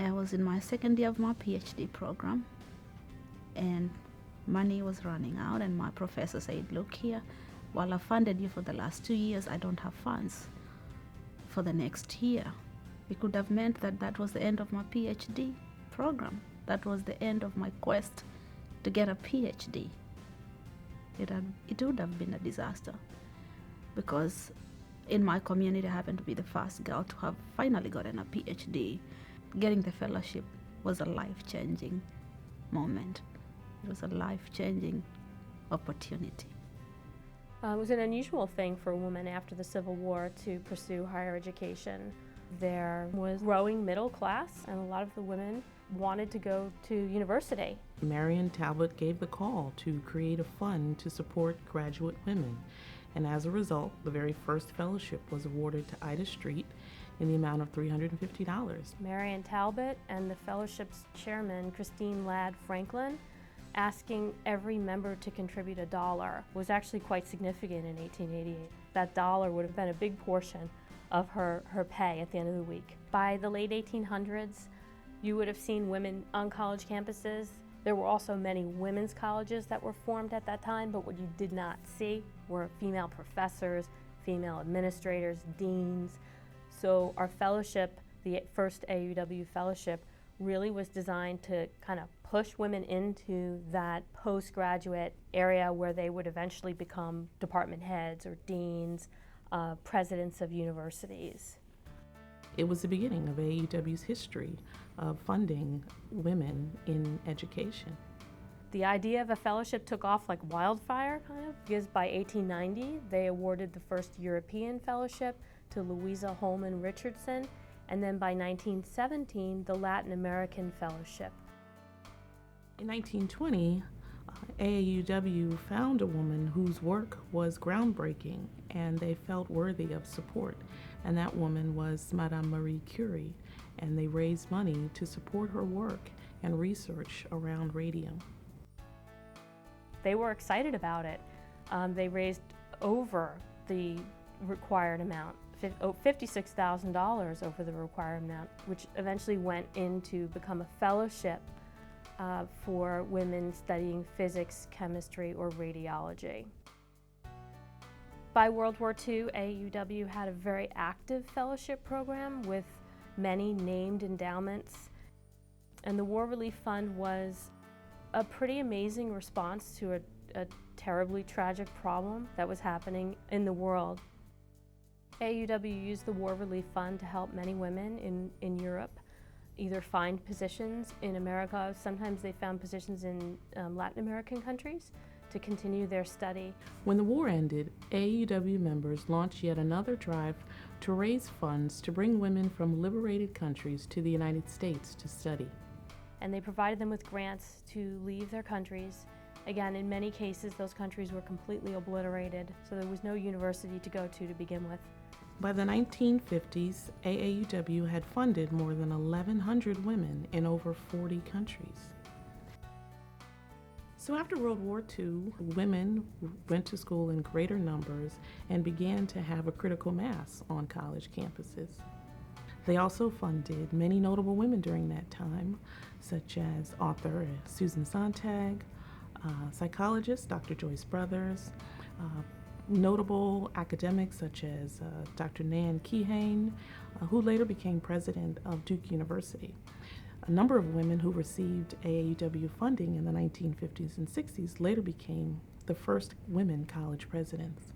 I was in my second year of my PhD program, and money was running out, and my professor said, look here, while I funded you for the last 2 years, I don't have funds for the next year. It could have meant that that was the end of my PhD program. That was the end of my quest to get a PhD. It would have been a disaster, because in my community I happened to be the first girl to have finally gotten a PhD. Getting the fellowship was a life-changing moment. It was a life-changing opportunity. It was an unusual thing for a woman after the Civil War to pursue higher education. There was growing middle class, and a lot of the women wanted to go to university. Marion Talbot gave the call to create a fund to support graduate women, and as a result, the very first fellowship was awarded to Ida Street in the amount of $350. Marion Talbot and the fellowship's chairman, Christine Ladd Franklin, asking every member to contribute $1 was actually quite significant in 1888. That dollar would have been a big portion of her pay at the end of the week. By the late 1800s, you would have seen women on college campuses. There were also many women's colleges that were formed at that time, but what you did not see were female professors, female administrators, deans. So our fellowship, the first AAUW fellowship, really was designed to kind of push women into that postgraduate area where they would eventually become department heads or deans, presidents of universities. It was the beginning of AAUW's history of funding women in education. The idea of a fellowship took off like wildfire, kind of, because by 1890 they awarded the first European fellowship to Louisa, Holman, Richardson, and then by 1917 the Latin American fellowship. In 1920, AAUW found a woman whose work was groundbreaking and they felt worthy of support, and that woman was Madame Marie Curie, and they raised money to support her work and research around radium. They were excited about it. They raised over the required amount, $56,000 over the required amount, which eventually went in to become a fellowship for women studying physics, chemistry, or radiology. By World War II, AAUW had a very active fellowship program with many named endowments, and the War Relief Fund was a pretty amazing response to a terribly tragic problem that was happening in the world. AAUW used the War Relief Fund to help many women in Europe either find positions in America. Sometimes they found positions in Latin American countries to continue their study. When the war ended, AAUW members launched yet another drive to raise funds to bring women from liberated countries to the United States to study. And they provided them with grants to leave their countries. Again, in many cases, those countries were completely obliterated, so there was no university to go to begin with. By the 1950s, AAUW had funded more than 1,100 women in over 40 countries. So after World War II, women went to school in greater numbers and began to have a critical mass on college campuses. They also funded many notable women during that time, such as author Susan Sontag, psychologist Dr. Joyce Brothers, notable academics such as Dr. Keohane, who later became president of Duke University. A number of women who received AAUW funding in the 1950s and 60s later became the first women college presidents.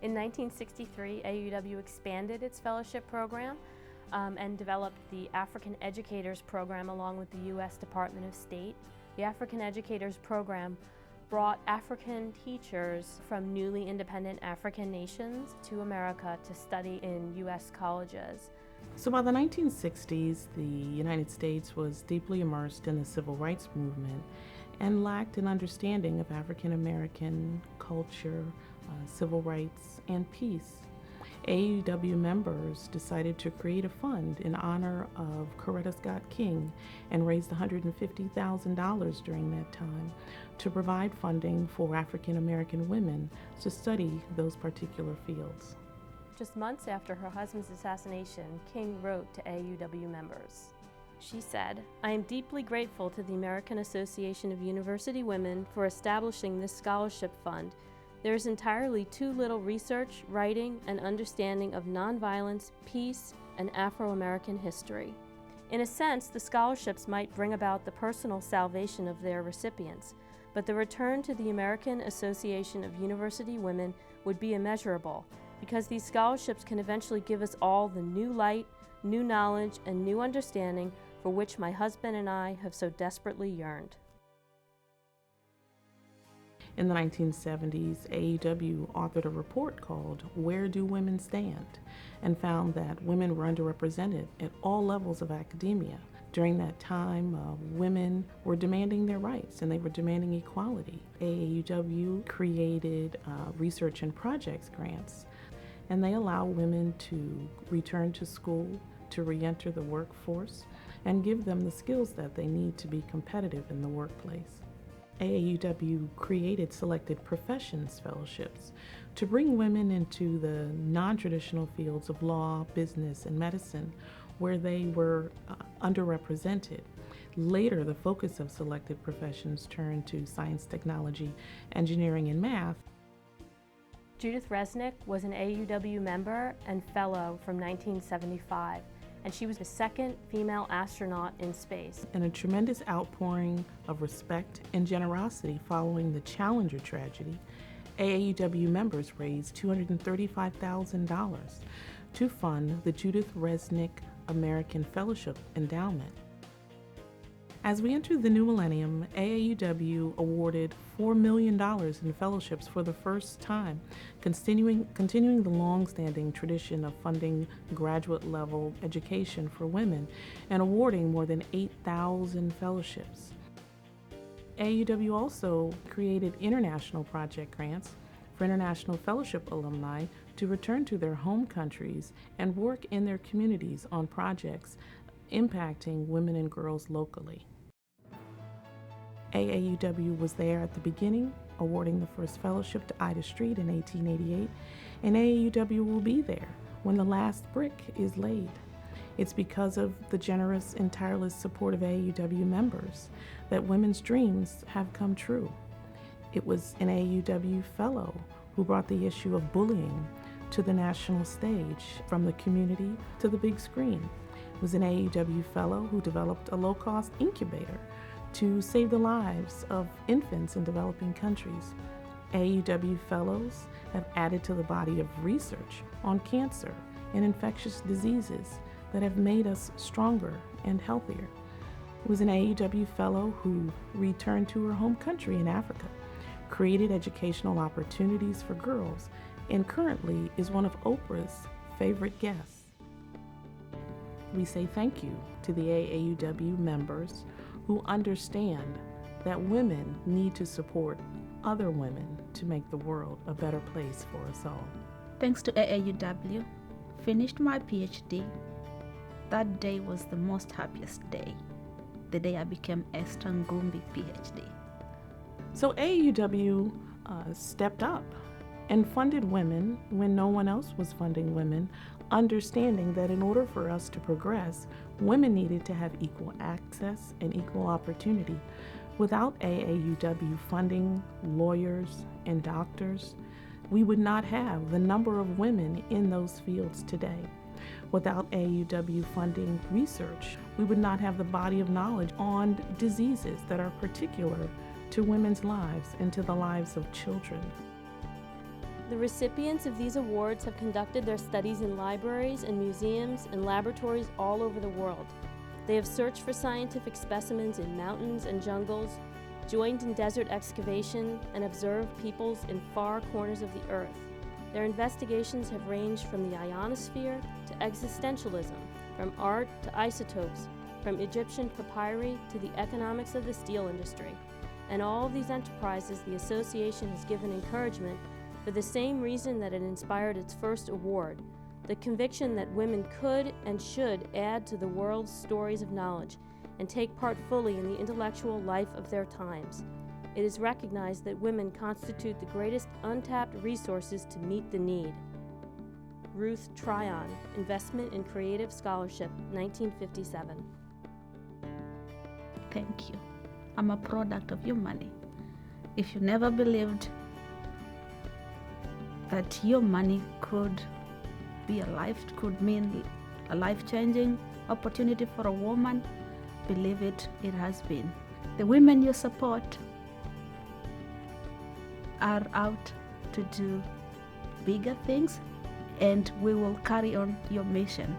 In 1963, AAUW expanded its fellowship program and developed the African Educators Program along with the U.S. Department of State. The African Educators Program brought African teachers from newly independent African nations to America to study in U.S. colleges. So by the 1960s, the United States was deeply immersed in the civil rights movement and lacked an understanding of African American culture, civil rights, and peace. AAUW members decided to create a fund in honor of Corretta Scott King and raised $150,000 during that time to provide funding for African American women to study those particular fields. Just months after her husband's assassination, King wrote to AAUW members. She said, "I am deeply grateful to the American Association of University Women for establishing this scholarship fund. There is entirely too little research, writing, and understanding of nonviolence, peace, and Afro-American history." In a sense, the scholarships might bring about the personal salvation of their recipients, but the return to the American Association of University Women would be immeasurable, because these scholarships can eventually give us all the new light, new knowledge, and new understanding for which my husband and I have so desperately yearned. In the 1970s, AAUW authored a report called Where Do Women Stand? And found that women were underrepresented at all levels of academia. During that time, women were demanding their rights and they were demanding equality. AAUW created research and projects grants, and they allow women to return to school, to re-enter the workforce, and give them the skills that they need to be competitive in the workplace. AAUW created selected professions fellowships to bring women into the non-traditional fields of law, business, and medicine where they were underrepresented. Later, the focus of selected professions turned to science, technology, engineering, and math. Judith Resnik was an AAUW member and fellow from 1975. And she was the second female astronaut in space. And a tremendous outpouring of respect and generosity following the Challenger tragedy, AAUW members raised $235,000 to fund the Judith Resnik American Fellowship Endowment. As we enter the new millennium, AAUW awarded $4 million in fellowships for the first time, continuing the long-standing tradition of funding graduate-level education for women and awarding more than 8,000 fellowships. AAUW also created international project grants for international fellowship alumni to return to their home countries and work in their communities on projects impacting women and girls locally. AAUW was there at the beginning, awarding the first fellowship to Ida Street in 1888, and AAUW will be there when the last brick is laid. It's because of the generous and tireless support of AAUW members that women's dreams have come true. It was an AAUW fellow who brought the issue of bullying to the national stage, from the community to the big screen. It was an AAUW fellow who developed a low-cost incubator to save the lives of infants in developing countries. AAUW fellows have added to the body of research on cancer and infectious diseases that have made us stronger and healthier. It was an AAUW fellow who returned to her home country in Africa, created educational opportunities for girls, and currently is one of Oprah's favorite guests. We say thank you to the AAUW members who understand that women need to support other women to make the world a better place for us all. Thanks to AAUW, finished my PhD. That day was the most happiest day, the day I became Esther Ngumbi PhD. So AAUW stepped up and funded women when no one else was funding women, understanding that in order for us to progress, women needed to have equal access and equal opportunity. Without AAUW funding lawyers and doctors, we would not have the number of women in those fields today. Without AAUW funding research, we would not have the body of knowledge on diseases that are particular to women's lives and to the lives of children. The recipients of these awards have conducted their studies in libraries and museums and laboratories all over the world. They have searched for scientific specimens in mountains and jungles, joined in desert excavation, and observed peoples in far corners of the earth. Their investigations have ranged from the ionosphere to existentialism, from art to isotopes, from Egyptian papyri to the economics of the steel industry. And all of these enterprises the association has given encouragement for the same reason that it inspired its first award, the conviction that women could and should add to the world's stories of knowledge and take part fully in the intellectual life of their times. It is recognized that women constitute the greatest untapped resources to meet the need. Ruth Tryon, Investment in Creative Scholarship, 1957. Thank you. I'm a product of your money. If you never believed that your money could mean a life-changing opportunity for a woman, believe it, it has been. The women you support are out to do bigger things, and we will carry on your mission.